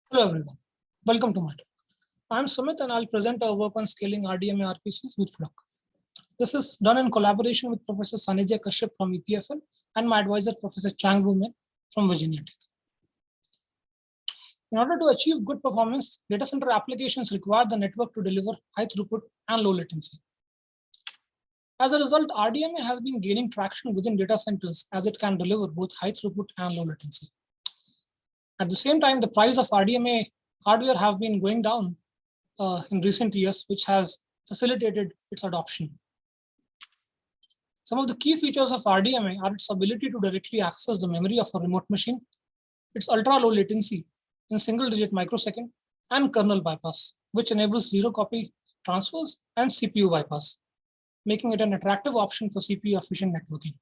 Hello everyone, welcome to my talk. I'm Sumit and I'll present our work on scaling RDMA RPCs with Flock. This is done in collaboration with Professor Sanjay Kashyap from EPFL and my advisor Professor Chang-Woo Min from Virginia Tech. In order to achieve good performance, data center applications require the network to deliver high throughput and low latency. As a result, RDMA has been gaining traction within data centers as it can deliver both high throughput and low latency. At the same time, the price of RDMA hardware have been going down in recent years, which has facilitated its adoption. Some of the key features of RDMA are its ability to directly access the memory of a remote machine, its ultra-low latency in single-digit microsecond, and kernel bypass, which enables zero-copy transfers and CPU bypass, making it an attractive option for CPU-efficient networking.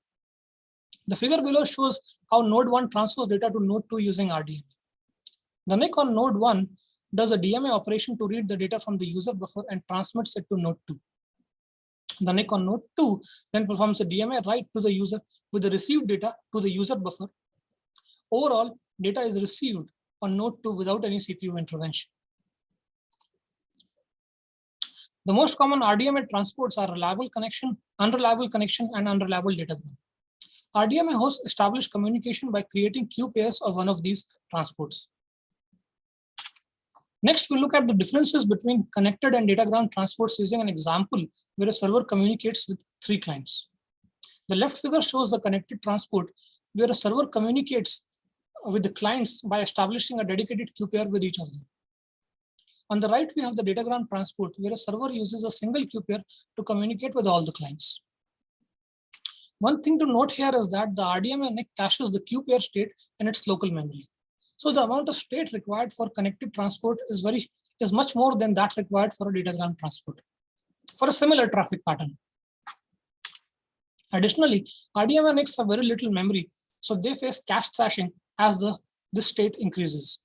The figure below shows how Node 1 transfers data to Node 2 using RDMA. The NIC on Node 1 does a DMA operation to read the data from the user buffer and transmits it to Node 2. The NIC on Node 2 then performs a DMA write to the user with the received data to the user buffer. Overall, data is received on Node 2 without any CPU intervention. The most common RDMA transports are reliable connection, unreliable connection, and unreliable datagram. RDMA hosts establish communication by creating queue pairs of one of these transports. Next, we look at the differences between connected and datagram transports using an example where a server communicates with 3 clients. The left figure shows the connected transport where a server communicates with the clients by establishing a dedicated queue pair with each of them. On the right, we have the datagram transport where a server uses a single queue pair to communicate with all the clients. One thing to note here is that the RDMA NIC caches the queue pair state in its local memory. So the amount of state required for connected transport is much more than that required for a datagram transport for a similar traffic pattern. Additionally, RDMA NICs have very little memory, so they face cache thrashing as this state increases.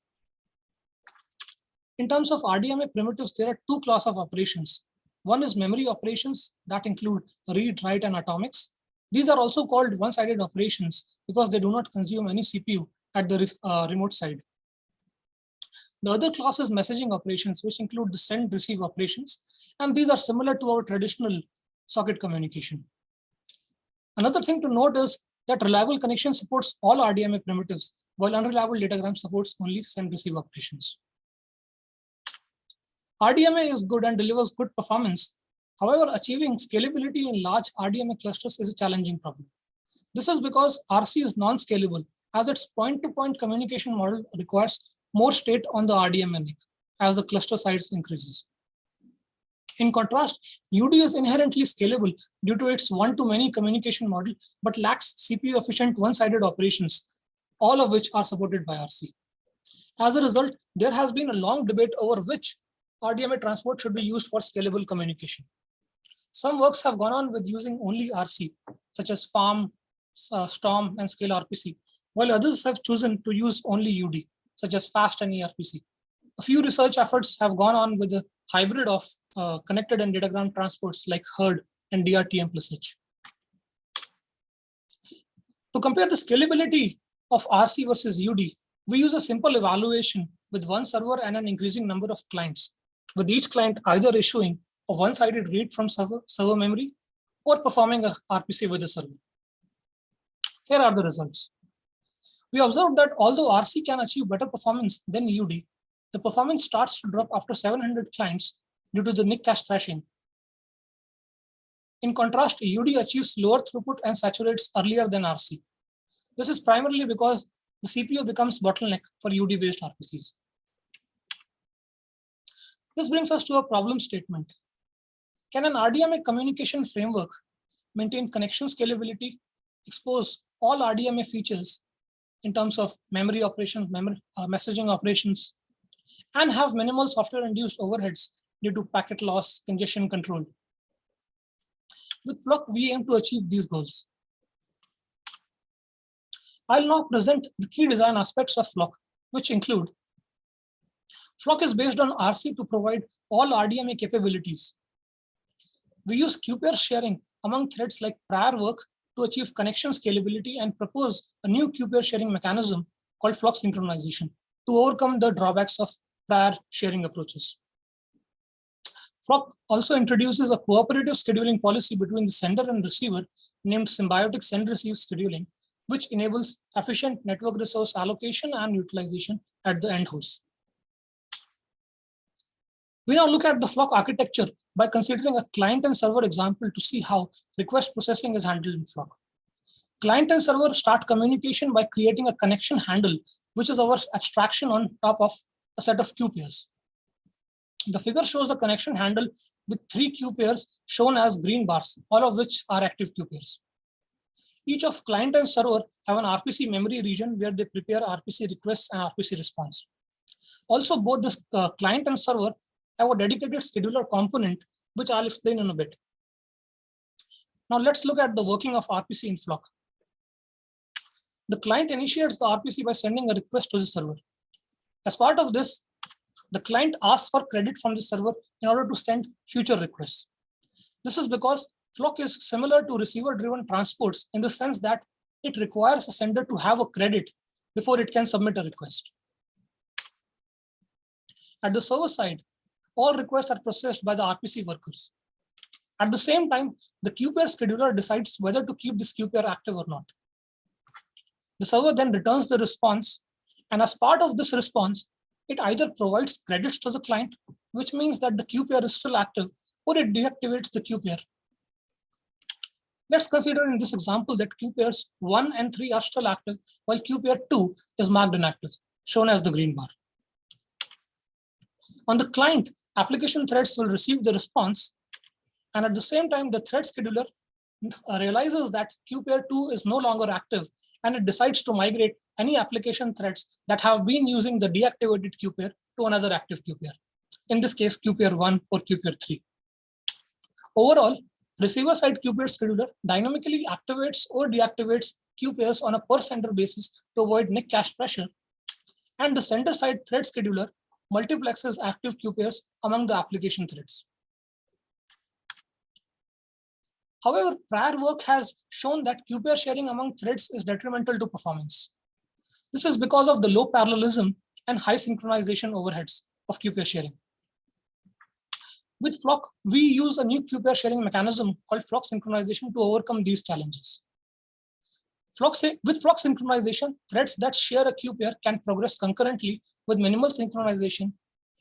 In terms of RDMA primitives, there are 2 classes of operations. One is memory operations that include read, write, and atomics. These are also called one-sided operations because they do not consume any CPU at the remote side. The other class is messaging operations, which include the send-receive operations, and these are similar to our traditional socket communication. Another thing to note is that reliable connection supports all RDMA primitives, while unreliable datagram supports only send-receive operations. RDMA is good and delivers good performance. However, achieving scalability in large RDMA clusters is a challenging problem. This is because RC is non-scalable, as its point-to-point communication model requires more state on the RDMA NIC as the cluster size increases. In contrast, UD is inherently scalable due to its one-to-many communication model, but lacks CPU-efficient one-sided operations, all of which are supported by RC. As a result, there has been a long debate over which RDMA transport should be used for scalable communication. Some works have gone on with using only RC, such as FARM, STORM, and Scale RPC, while others have chosen to use only UD, such as FAST and eRPC. A few research efforts have gone on with a hybrid of connected and datagram transports like HERD and DRTM plus H. To compare the scalability of RC versus UD, we use a simple evaluation with one server and an increasing number of clients, with each client either issuing a one-sided read from server memory or performing a RPC with the server. Here are the results. We observed that although RC can achieve better performance than UD, the performance starts to drop after 700 clients due to the NIC cache thrashing. In contrast, UD achieves lower throughput and saturates earlier than RC. This is primarily because the CPU becomes bottleneck for UD-based RPCs. This brings us to a problem statement. Can an RDMA communication framework maintain connection scalability, expose all RDMA features in terms of memory operations, messaging operations, and have minimal software-induced overheads due to packet loss, congestion control? With Flock, we aim to achieve these goals. I'll now present the key design aspects of Flock, which include: Flock is based on RC to provide all RDMA capabilities. We use queue pair sharing among threads like prior work to achieve connection scalability and propose a new queue pair sharing mechanism called Flock synchronization, to overcome the drawbacks of prior sharing approaches. Flock also introduces a cooperative scheduling policy between the sender and receiver named symbiotic send-receive scheduling, which enables efficient network resource allocation and utilization at the end host. We now look at the Flock architecture by considering a client and server example to see how request processing is handled in Flock. Client and server start communication by creating a connection handle, which is our abstraction on top of a set of queue pairs. The figure shows a connection handle with 3 queue pairs shown as green bars, all of which are active queue pairs. Each of client and server have an RPC memory region where they prepare RPC requests and RPC response. Also, both the client and server have a dedicated scheduler component, which I'll explain in a bit. Now let's look at the working of RPC in Flock. The client initiates the RPC by sending a request to the server. As part of this, the client asks for credit from the server in order to send future requests. This is because Flock is similar to receiver-driven transports in the sense that it requires a sender to have a credit before it can submit a request. At the server side, all requests are processed by the RPC workers. At the same time, the queue pair scheduler decides whether to keep this queue pair active or not. The server then returns the response, and as part of this response, it either provides credits to the client, which means that the queue pair is still active, or it deactivates the queue pair. Let's consider in this example that queue pairs 1 and 3 are still active, while queue pair 2 is marked inactive, shown as the green bar. On the client, application threads will receive the response, and at the same time, the thread scheduler realizes that queue pair 2 is no longer active, and it decides to migrate any application threads that have been using the deactivated queue pair to another active queue pair. In this case, queue pair 1 or queue pair 3. Overall, receiver-side queue pair scheduler dynamically activates or deactivates queue pairs on a per sender basis to avoid NIC cache pressure, and the sender-side thread scheduler multiplexes active queue pairs among the application threads. However, prior work has shown that queue pair sharing among threads is detrimental to performance. This is because of the low parallelism and high synchronization overheads of queue pair sharing. With Flock, we use a new queue pair sharing mechanism called Flock synchronization to overcome these challenges. With Flock synchronization, threads that share a queue pair can progress concurrently with minimal synchronization,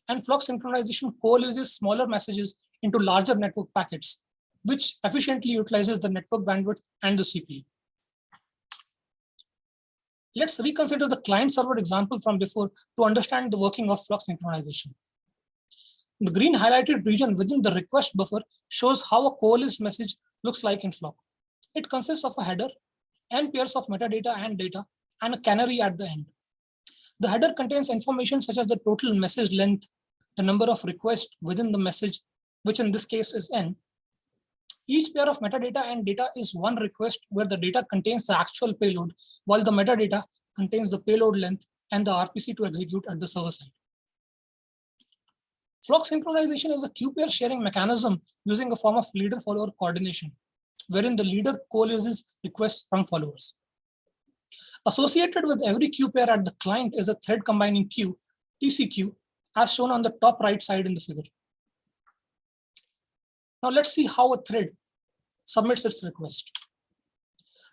and Flock synchronization coalesces smaller messages into larger network packets, which efficiently utilizes the network bandwidth and the CPU. Let's reconsider the client-server example from before to understand the working of Flock synchronization. The green highlighted region within the request buffer shows how a coalesced message looks like in Flock. It consists of a header, n pairs of metadata and data, and a canary at the end. The header contains information such as the total message length, the number of requests within the message, which in this case is n. Each pair of metadata and data is one request where the data contains the actual payload, while the metadata contains the payload length and the RPC to execute at the server side. Flock synchronization is a queue pair sharing mechanism using a form of leader-follower coordination, wherein the leader coalesces requests from followers. Associated with every queue pair at the client is a thread combining queue, TCQ, as shown on the top right side in the figure. Now let's see how a thread submits its request.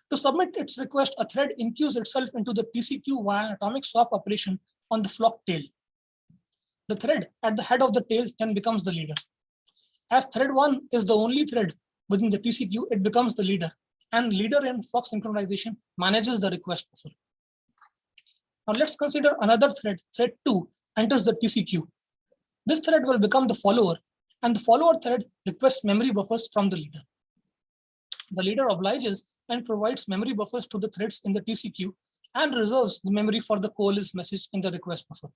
To submit its request, a thread enqueues itself into the TCQ via an atomic swap operation on the Flock tail. The thread at the head of the tail then becomes the leader. As thread 1 is the only thread within the TCQ, it becomes the leader, and leader in Flock synchronization manages the request buffer. Now let's consider another thread, thread 2 enters the TCQ. This thread will become the follower, and the follower thread requests memory buffers from the leader. The leader obliges and provides memory buffers to the threads in the TCQ and reserves the memory for the coalesced message in the request buffer.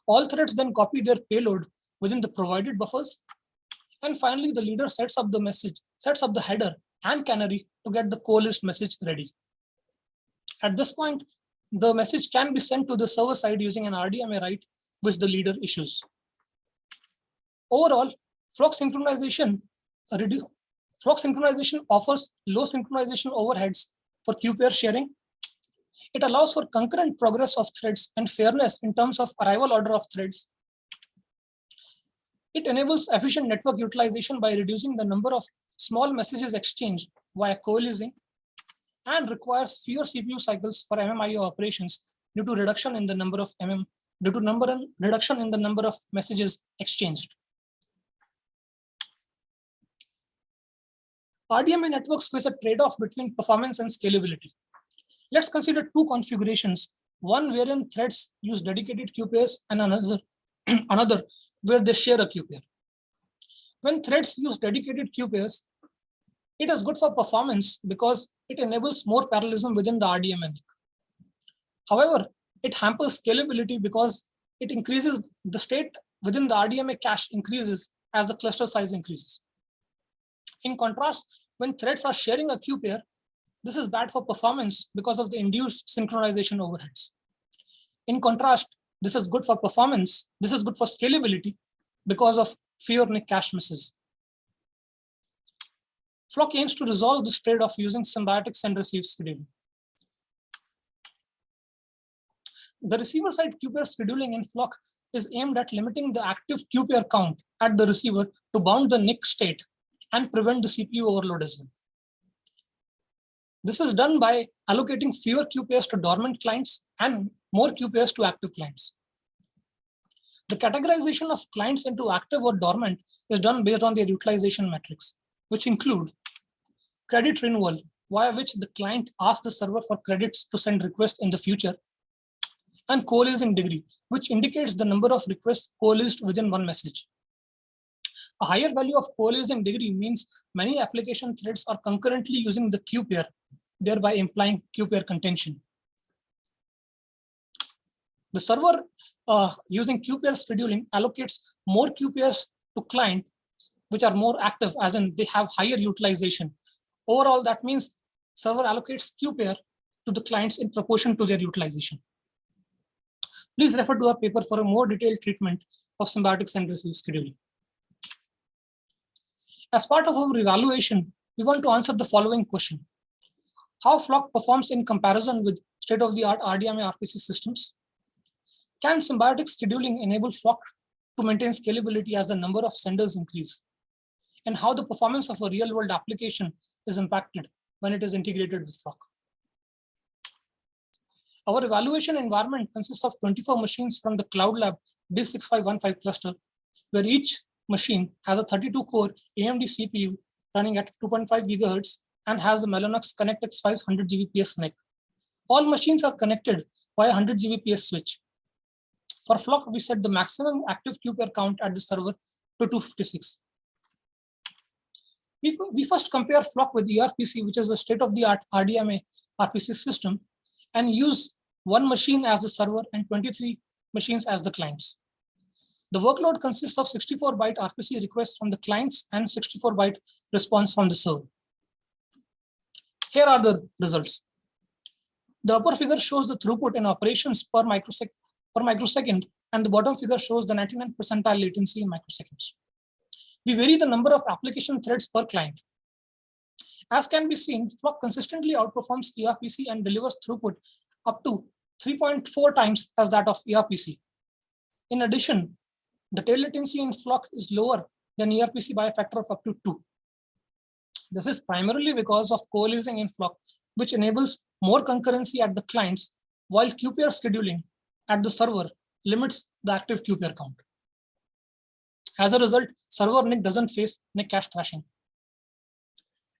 All threads then copy their payload within the provided buffers. And finally, the leader sets up the header and canary to get the coalesced message ready. At this point, the message can be sent to the server side using an RDMA write, which the leader issues. Overall, Flock synchronization offers low synchronization overheads for queue pair sharing. It allows for concurrent progress of threads and fairness in terms of arrival order of threads. It enables efficient network utilization by reducing the number of small messages exchanged via coalescing, and requires fewer CPU cycles for MMIO operations due to reduction in the number of reduction in the number of messages exchanged. RDMA networks face a trade-off between performance and scalability. Let's consider two configurations, one wherein threads use dedicated queue pairs and another where they share a queue pair. When threads use dedicated queue pairs, it is good for performance because it enables more parallelism within the RDMA NIC. However, it hampers scalability because it increases the state within the RDMA cache increases as the cluster size increases. In contrast, when threads are sharing a queue pair, this is bad for performance because of the induced synchronization overheads. In contrast, this is good for performance. This is good for scalability because of fewer NIC cache misses. Flock aims to resolve this trade-off using symbiotic send-receive scheduling. The receiver-side queue pair scheduling in Flock is aimed at limiting the active queue pair count at the receiver to bound the NIC state and prevent the CPU overload as well. This is done by allocating fewer queue pairs to dormant clients and more queue pairs to active clients. The categorization of clients into active or dormant is done based on their utilization metrics, which include credit renewal, via which the client asks the server for credits to send requests in the future, and coalescing degree, which indicates the number of requests coalesced within one message. A higher value of coalescing degree means many application threads are concurrently using the queue pair, thereby implying queue pair contention. The server using queue pair scheduling allocates more queue pairs to client which are more active, as in they have higher utilization. Overall, that means server allocates queue pair to the clients in proportion to their utilization. Please refer to our paper for a more detailed treatment of symbiotic send-receive scheduling. As part of our evaluation, we want to answer the following question: how Flock performs in comparison with state-of-the-art RDMA RPC systems? Can symbiotic scheduling enable Flock to maintain scalability as the number of senders increase? And how the performance of a real-world application is impacted when it is integrated with Flock? Our evaluation environment consists of 24 machines from the Cloud Lab BIS6515 cluster, where each machine has a 32-core AMD CPU running at 2.5 GHz and has the Mellanox ConnectX 100 Gbps NIC. All machines are connected via 100 Gbps switch. For Flock, we set the maximum active queue pair count at the server to 256. We first compare Flock with ERPC, which is a state-of-the-art RDMA RPC system, and use one machine as the server and 23 machines as the clients. The workload consists of 64-byte RPC requests from the clients and 64-byte response from the server. Here are the results. The upper figure shows the throughput in operations per microsecond, and the bottom figure shows the 99th percentile latency in microseconds. We vary the number of application threads per client. As can be seen, Flock consistently outperforms ERPC and delivers throughput up to 3.4 times as that of ERPC. In addition, the tail latency in Flock is lower than ERPC by a factor of up to 2. This is primarily because of coalescing in Flock, which enables more concurrency at the clients, while queue pair scheduling at the server limits the active queue pair count. As a result, server NIC doesn't face NIC cache thrashing.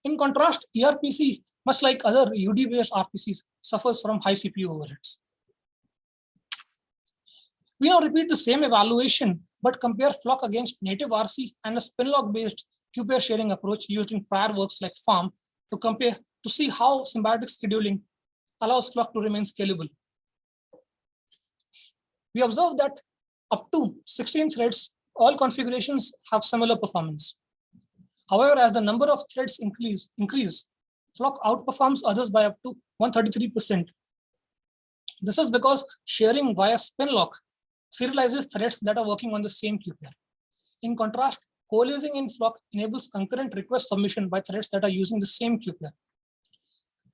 In contrast, ERPC, much like other UD-based RPCs, suffers from high CPU overheads. We now repeat the same evaluation, but compare Flock against native RC and a Spinlock-based queue pair sharing approach used in prior works like FARM to see how symbiotic scheduling allows Flock to remain scalable. We observe that up to 16 threads, all configurations have similar performance. However, as the number of threads increase, Flock outperforms others by up to 133%. This is because sharing via Spinlock serializes threads that are working on the same queue pair. In contrast, coalescing in Flock enables concurrent request submission by threads that are using the same queue pair.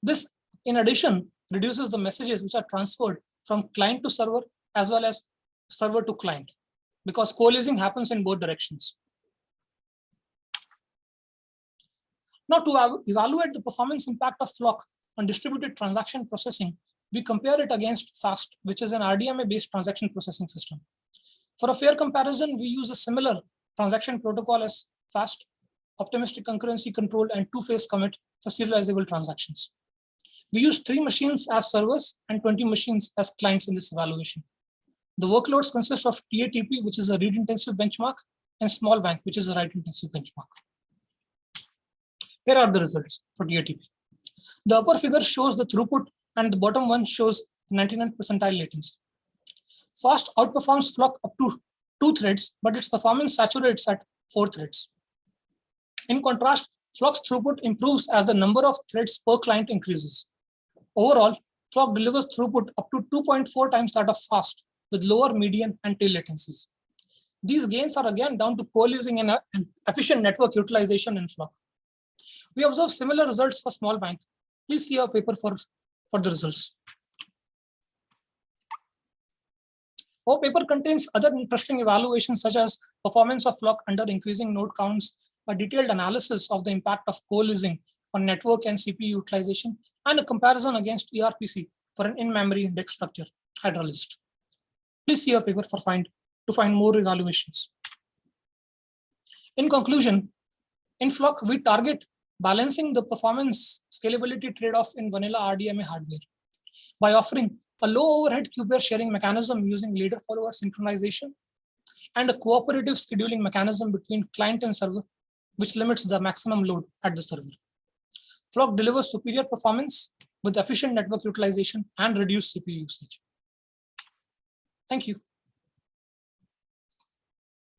This, in addition, reduces the messages which are transferred from client to server as well as server to client, because coalescing happens in both directions. Now, to evaluate the performance impact of Flock on distributed transaction processing, we compare it against FAST, which is an RDMA-based transaction processing system. For a fair comparison, we use a similar transaction protocol as FAST, optimistic concurrency control, and two-phase commit for serializable transactions. We use 3 machines as servers and 20 machines as clients in this evaluation. The workloads consist of TATP, which is a read-intensive benchmark, and small bank, which is a write-intensive benchmark. Here are the results for TATP. The upper figure shows the throughput and the bottom one shows 99th percentile latency. FAST outperforms Flock up to 2 threads, but its performance saturates at 4 threads. In contrast, Flock's throughput improves as the number of threads per client increases. Overall, Flock delivers throughput up to 2.4 times that of FAST with lower median and tail latencies. These gains are again down to coalescing and efficient network utilization in Flock. We observe similar results for small bank. Please see our paper for the results. Our paper contains other interesting evaluations such as performance of Flock under increasing node counts, a detailed analysis of the impact of coalescing on network and CPU utilization, and a comparison against ERPC for an in-memory index structure, HydraList. Please see our paper to find more evaluations. In conclusion, in Flock, we target balancing the performance scalability trade-off in vanilla RDMA hardware by offering a low overhead QPR sharing mechanism using leader follower synchronization and a cooperative scheduling mechanism between client and server, which limits the maximum load at the server. Flock delivers superior performance with efficient network utilization and reduced CPU usage. Thank you.